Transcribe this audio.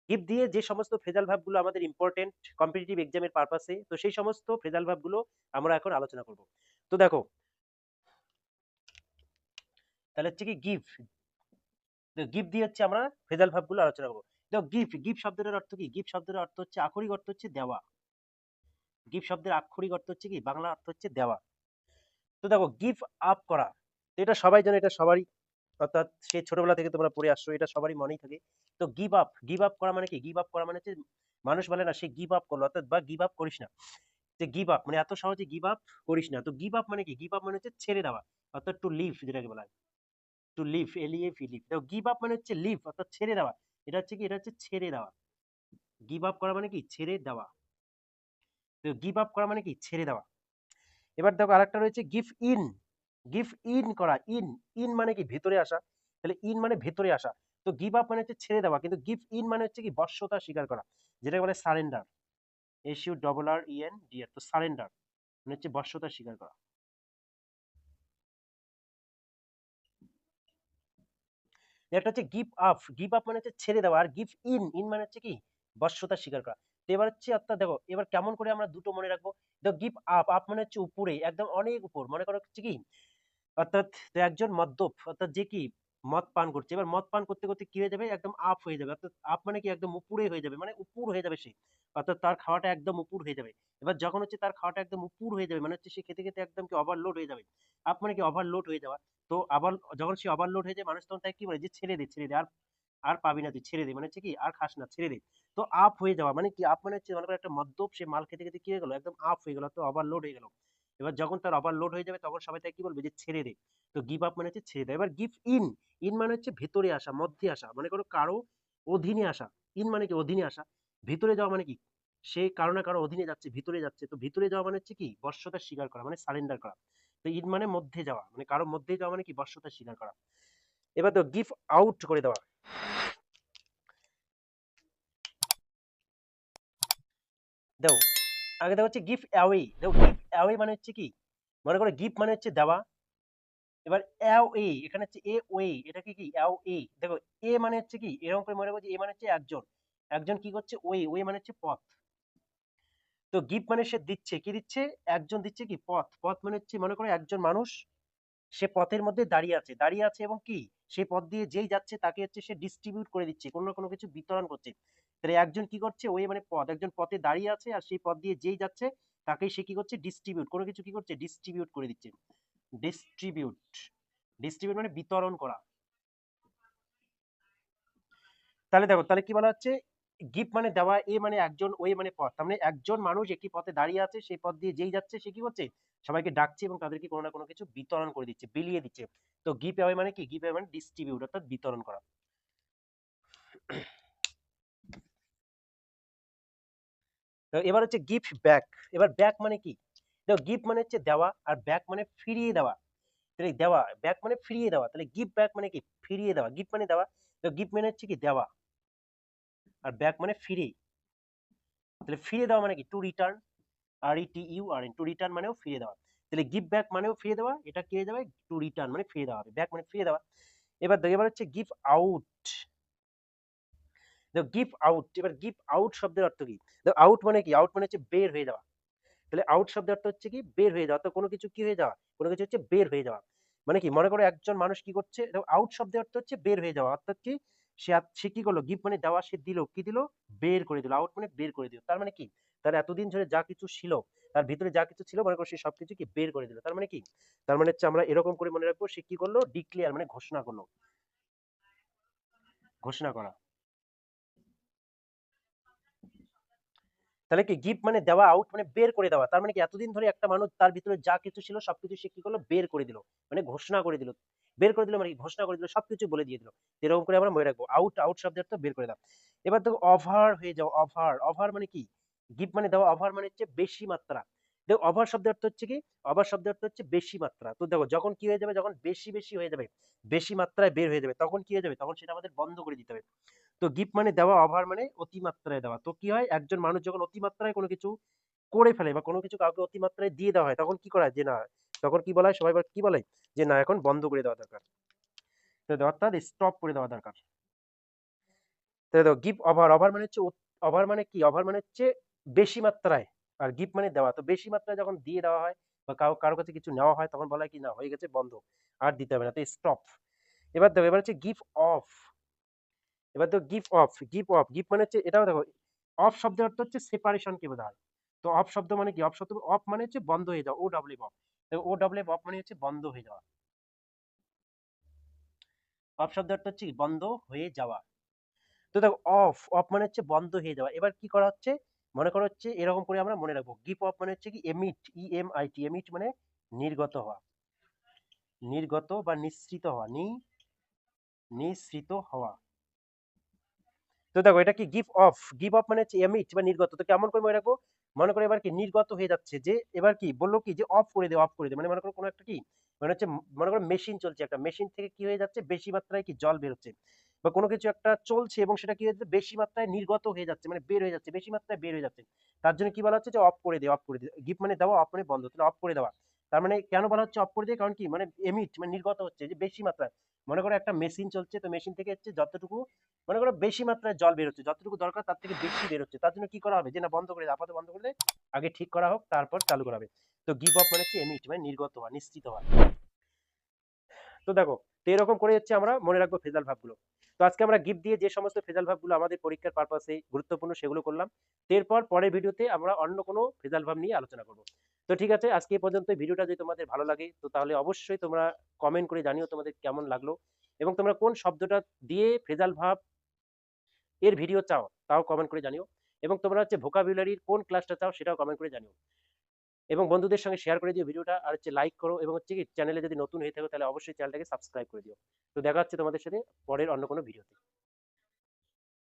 Give দিয়ে যে সমস্ত ফ্রেজাল ভার্বগুলো আমাদের ইম্পর্টেন্ট কম্পিটিটিভ এক্সামের পারপাসে, তো সেই সমস্ত ফ্রেজাল ভার্বগুলো আমরা এখন আলোচনা করব। তো দেখো, তাহলে হচ্ছে কি গিভ, গিভ দিয়ে হচ্ছে আমরা ফ্রেজাল ভার্বগুলো আলোচনা করবো। দেখো গিভ, গিভ শব্দের অর্থ কি? গিভ শব্দের অর্থ হচ্ছে, আক্ষরিক অর্থ হচ্ছে দেওয়া। গিভ শব্দের আক্ষরিক অর্থ হচ্ছে কি? বাংলা অর্থ হচ্ছে দেওয়া। তো দেখো গিভ আপ করা, তো এটা সবাই জানে, এটা সবারই, অর্থাৎ সে ছোটবেলা থেকে তোমরা পড়ে আসছো, এটা সবারই মনেই থাকে। তো গিভ আপ, গিভ আপ করা মানে কি? গিভ আপ করা মানে হচ্ছে মানুষ বলে না সে গিভ আপ করলো, অর্থাৎ বা গিভ আপ করিস না, যে গিভ আপ মানে এত সহজে গিভ আপ করিস না। তো গিভ আপ মানে কি? গিভ আপ মানে হচ্ছে ছেড়ে দেওয়া, অর্থাৎ টু লিভ যেটাকে বলা হয়, টু লিভ, এলইএফ লিভ। দেখো গিভ আপ মানে হচ্ছে লিভ, অর্থাৎ ছেড়ে দেওয়া। এটা হচ্ছে কি? এটা হচ্ছে ছেড়ে দেওয়া। গিভ আপ করা মানে কি? ছেড়ে দেওয়া। তো গিভ আপ করা মানে কি? ছেড়ে দেওয়া। এবার দেখো আরেকটা রয়েছে গিভ ইন, গিভ ইন করা। ইন, ইন মানে কি? ভেতরে আসা। তাহলে ইন মানে ভেতরে আসা। তো গিভ আপ মানে হচ্ছে ছেড়ে দেওয়া, কিন্তু গিভ ইন মানে হচ্ছে কি? বশ্যতা স্বীকার করা, যেটাকে বলে সারেন্ডার, SURRENDR। তো সারেন্ডার মানে হচ্ছে বশ্যতা স্বীকার করা। একটা হচ্ছে গিভ আপ, গিভ আপ মানে হচ্ছে ছেড়ে দেওয়া, আর গিভ ইন, ইন মানে হচ্ছে কি? বশ্যতা স্বীকার করা। তো এবার হচ্ছে, অর্থাৎ দেখো এবার কেমন করে আমরা দুটো মনে রাখবো। দেখো গিভ আপ, আপ মানে হচ্ছে উপরে, একদম অনেক উপর, মনে করো হচ্ছে কি? অর্থাৎ একজন মদ্যপ, অর্থাৎ যে কি মদ পান করছে, এবার মদ পান করতে করতে কি হয়ে যাবে? একদম আপ হয়ে যাবে, অর্থাৎ আপ মানে কি? একদম উপরে হয়ে যাবে, মানে উপর হয়ে যাবে সে, অর্থাৎ তার খাওয়াটা একদম উপর হয়ে যাবে। এবার যখন হচ্ছে তার খাওয়াটা একদম উপর হয়ে যাবে, মানে হচ্ছে সে খেতে খেতে একদম কি ওভারলোড হয়ে যাবে। আপ মানে কি? ওভারলোড হয়ে যাওয়া। তো আবার যখন সে ওভারলোড হয়ে যায়, মানুষ তখন তাকে কি বলে? যে ছেড়ে দে, ছেড়ে দে, আর আর পাবি না তুই, ছেড়ে দে, মানে হচ্ছে কি? আর খাস না, ছেড়ে দে। তো আপ হয়ে যাওয়া মানে কি? আপ মানে হচ্ছে মনে করো একটা মদ্যপ, সে মাল খেতে খেতে কি হয়ে গেল? একদম আপ হয়ে গেল, তো ওভারলোড হয়ে গেল। এবার যখন তার ওভারলোড হয়ে যাবে, তখন সবাই তাকে কি বলবে? যে ছেড়ে দে। তো গিভ আপ মানে হচ্ছে ছেড়ে দেয়। এবার গিভ ইন, ইন মানে হচ্ছে ভেতরে আসা, মধ্যে আসা, মনে করো কারো অধীনে আসা। ইন মানে কি? অধীনে আসা। ভিতরে যাওয়া মানে কি? সে কারো না কারো অধীনে যাচ্ছে, ভিতরে যাচ্ছে। তো ভিতরে যাওয়া মানে হচ্ছে কি? বশ্যতা স্বীকার করা, মানে সারেন্ডার করা। তো ইন মানে মধ্যে যাওয়া, মানে কারো মধ্যে যাওয়া মানে কি? বশ্যতা স্বীকার করা। এবার তো গিভ আউট করে দেওয়া। দেখো আগে দেখো হচ্ছে গিভ অ্যাওয়ে। দেখো গিভ অ্যাওয়ে মানে হচ্ছে কি? মনে করো গিভ মানে হচ্ছে দেওয়া। এবার অ্যাওয়ে, এখানে হচ্ছে এ ওয়ে, এটা কি? কি অ্যাওয়ে। দেখো এ মানে হচ্ছে কি? এরকম করে মনে করো যে এ মানে হচ্ছে একজন, একজন কি করছে? ওয়ে, ওয়ে মানে হচ্ছে পথ। তো গিভ মানে সে দিচ্ছে, কি দিচ্ছে? একজন দিচ্ছে কি? পথ। পথ মানে হচ্ছে মনে করো একজন মানুষ, সে পথের মধ্যে দাঁড়িয়ে আছে, দাঁড়িয়ে আছে, এবং কি সে পথ দিয়ে যেই যাচ্ছে তাকে হচ্ছে সে ডিস্ট্রিবিউট করে দিচ্ছে, কোনো না কোনো কিছু বিতরণ করছে। তাহলে একজন কি করছে? ওয়ে মানে পথ, একজন পথে দাঁড়িয়ে আছে, আর সেই পথ দিয়ে যেই যাচ্ছে তাকেই সে কি করছে? ডিস্ট্রিবিউট, কোনো কিছু কি করছে? ডিস্ট্রিবিউট করে দিচ্ছে। ডিস্ট্রিবিউট, ডিস্ট্রিবিউট মানে বিতরণ করা। তাহলে দেখো, তাহলে কি বলা হচ্ছে? গিভ মানে দেওয়া, এ মানে একজন, ওয়ে মানে পথ। তার মানে একজন মানুষ একটি পথে দাঁড়িয়ে আছে, সেই পথ দিয়ে যেই যাচ্ছে সে কি করছে? সবাইকে ডাকছে এবং তাদেরকে কোনো না কোনো কিছু বিতরণ করে দিচ্ছে, বিলিয়ে দিচ্ছে। তো গিভ অ্যাওয়ে মানে কি? গিভ অ্যাওয়ে মানে ডিস্ট্রিবিউট, অর্থাৎ বিতরণ করা। তো এবার হচ্ছে গিভ ব্যাক। এবার ব্যাক মানে কি? দেখো গিভ মানে হচ্ছে দেওয়া, আর ব্যাক মানে ফিরিয়ে দেওয়া। তাহলে দেওয়া, ব্যাক মানে ফিরিয়ে দেওয়া, তাহলে গিভ ব্যাক মানে কি? ফিরিয়ে দেওয়া। গিভ মানে দেওয়া, তো গিভ মানে হচ্ছে কি? দেওয়া, আর ব্যাক মানে ফিরে। তাহলে ফিরে দেওয়া মানে কি? To return, RETURN, to return মানেও ফিরে দেওয়া। তাহলে গিভ ব্যাক মানেও ফিরে দেওয়া, এটা কি হয়ে যাবে? টু রিটার্ন মানে ফিরে দেওয়া হবে, ব্যাক মানে ফিরে দেওয়া। এবার দেখো, এবার হচ্ছে গিভ আউট। দেখো গিভ আউট, এবার গিভ আউট শব্দের অর্থ কি? দেখো আউট মানে কি? আউট মানে হচ্ছে বের হয়ে যাওয়া। তাহলে আউট শব্দের অর্থ হচ্ছে কি? বের হয়ে যাওয়া। তো কোনো কিছু কি হয়ে যাওয়া? কোনো কিছু হচ্ছে বের হয়ে যাওয়া। মানে কি? মনে করো একজন মানুষ কি করছে? দেখো আউট শব্দের অর্থ হচ্ছে বের হয়ে যাওয়া, অর্থাৎ কি? সে কি করলো? গিভ মানে দেওয়া, সে দিল, কি দিল? বের করে দিল। আউট মানে বের করে দিল। তার মানে কি? তার এতদিন ধরে যা কিছু ছিল, তার ভিতরে যা কিছু ছিল, মনে করো সে সবকিছু কি বের করে দিল। তার মানে কি? তার মানে হচ্ছে আমরা এরকম করে মনে রাখবো, সে কি করলো? ডিক্লেয়ার মানে ঘোষণা করলো, ঘোষণা করা। তাহলে কি? গিভ মানে দেওয়া, আউট মানে বের করে দেওয়া। তার মানে কি? এতদিন ধরে একটা মানুষ তার ভিতরে যা কিছু ছিল সবকিছু সে কি করলো? বের করে দিল, মানে ঘোষণা করে দিল। বের করে দিল মানে কি? ঘোষণা করে দিল, সবকিছু বলে দিয়ে দিল। এরকম করে আমরা মনে রাখবো। আউট, আউট শব্দের অর্থ বের করে দাও। এবার দেখো ওভার হয়ে যাও। ওভার, ওভার মানে কি? গিভ মানে দেওয়া, ওভার মানে হচ্ছে বেশি মাত্রা। দেখো ওভার শব্দের অর্থ হচ্ছে কি? ওভার শব্দের অর্থ হচ্ছে বেশি মাত্রা। তো দেখো যখন কি হয়ে যাবে? যখন বেশি বেশি হয়ে যাবে, বেশি মাত্রায় বের হয়ে যাবে, তখন কি হয়ে যাবে? তখন সেটা আমাদের বন্ধ করে দিতে হবে। তো গিভ মানে দেওয়া, ওভার মানে অতিমাত্রায় দেওয়া। তো কি হয়? একজন মানুষ যখন অতিমাত্রায় কোনো কিছু করে ফেলে, বা কোনো কিছু কাউকে অতিমাত্রায় দিয়ে দেওয়া হয়, তখন কি করা হয়? যে না, তখন কি বলা হয়? সবাই কি বলে? যে না, এখন বন্ধ করে দেওয়া দরকার। তো অর্থাৎ স্টপ করে দেওয়া দরকার। তাহলে দেখো গিভ ওভার, ওভার মানে হচ্ছে ওভার মানে কি, ওভার মানে হচ্ছে বেশি মাত্রায়, আর গিভ মানে দেওয়া। তো বেশি মাত্রায় যখন দিয়ে দেওয়া হয় বা কারো কাছে কিছু নেওয়া হয় তখন বলা হয় কি না হয়ে গেছে বন্ধ, আর দিতে হবে না, তো স্টপ। এবার দেখো এবার হচ্ছে গিভ অফ। এবার দেখো give of, give of, give মানে হচ্ছে এটাও দেখো, অফ শব্দের অর্থ হচ্ছে সেপারেশন কে বোঝায়। তো অফ শব্দ মানে কি, অফ শব্দ অফ মানে হচ্ছে বন্ধ হয়ে যাওয়া, O W off. O W off মানে হচ্ছে বন্ধ হয়ে যাওয়া। অফ শব্দের অর্থ হচ্ছে কি? বন্ধ হয়ে যাওয়া। তো দেখো অফ, অফ মানে হচ্ছে বন্ধ হয়ে যাওয়া। এবার কি করা হচ্ছে, মনে করো হচ্ছে এরকম করে আমরা মনে রাখবো, গিভ অফ মানে হচ্ছে কি এমিট, ইএমআইটি, এমিট মানে নির্গত হওয়া, নির্গত বা নিঃসৃত হওয়া, নিঃসৃত হওয়া। তো দেখো এটা কি গিভ অফ, গিভ অফ মানে হচ্ছে এমিট বা নির্গত। তো কেমন করে মনে রাখবো, মনে করো এবার কি নির্গত হয়ে যাচ্ছে, যে এবার কি বললো কি যে অফ করে দে, অফ করে দে, মানে মনে করো কোনো একটা কি, মানে হচ্ছে মনে করো মেশিন চলছে, একটা মেশিন থেকে কি হয়ে যাচ্ছে বেশি মাত্রায় কি জল বের হচ্ছে, বা কোনো কিছু একটা চলছে এবং সেটা কি হয়ে যাচ্ছে বেশি মাত্রায় নির্গত হয়ে যাচ্ছে, মানে বের হয়ে যাচ্ছে, বেশি মাত্রায় বের হয়ে যাচ্ছে, তার জন্য কি বলা হচ্ছে যে অফ করে দে, অফ করে দে। গিভ মানে দেওয়া, অফ মানে বন্ধ, তাহলে অফ করে দেওয়া। তার মানে কেন বলা হচ্ছে অফ করে দিয়ে, কারণ কি মানে এমিট মানে নির্গত হচ্ছে যে বেশি মাত্রায়। মনে করো একটা মেশিন চলছে, তো মেশিন থেকে হচ্ছে যতটুকু মনে করো বেশি মাত্রায় জল বের হচ্ছে, যতটুকু দরকার তার থেকে বেশি বের হচ্ছে, তার জন্য কি করা হবে যে না বন্ধ করে দে, আপাতত বন্ধ করে দে, আগে ঠিক করা হোক তারপর চালু করা হবে। তো গিভ আপ মানে হচ্ছে এমিট মানে নির্গত হওয়া, নিশ্চিত হওয়া। তো দেখো, তো এরকম করে হচ্ছে আমরা মনে রাখবো ফেজাল ভাবগুলো। তো আজকে আমরা গিফট দিয়ে যে সমস্ত ফেজাল ভাবগুলো আমাদের পরীক্ষার পারপাসে গুরুত্বপূর্ণ সেগুলো করলাম। এরপর পরের ভিডিওতে আমরা অন্য কোনো ফেজাল ভাব নিয়ে আলোচনা করব। তো ঠিক আছে, আজকে এই পর্যন্ত। ভিডিওটা যদি তোমাদের ভালো লাগে তো তাহলে অবশ্যই তোমরা কমেন্ট করে জানিও তোমাদের কেমন লাগলো, এবং তোমরা কোন শব্দটা দিয়ে ফেজাল ভাব এর ভিডিও চাও তাও কমেন্ট করে জানিও, এবং তোমরা হচ্ছে ভোকাবুলারির কোন ক্লাসটা চাও সেটাও কমেন্ট করে জানিও, এবং বন্ধুদের সঙ্গে শেয়ার করে দিও ভিডিওটা, আর হচ্ছে লাইক করো, এবং হচ্ছে কি চ্যানেলে যদি নতুন হয়ে থাকো তাহলে অবশ্যই চ্যানেলটাকে সাবস্ক্রাইব করে দিও। তো দেখা হচ্ছে তোমাদের সাথে পরের অন্য কোনো ভিডিওতে।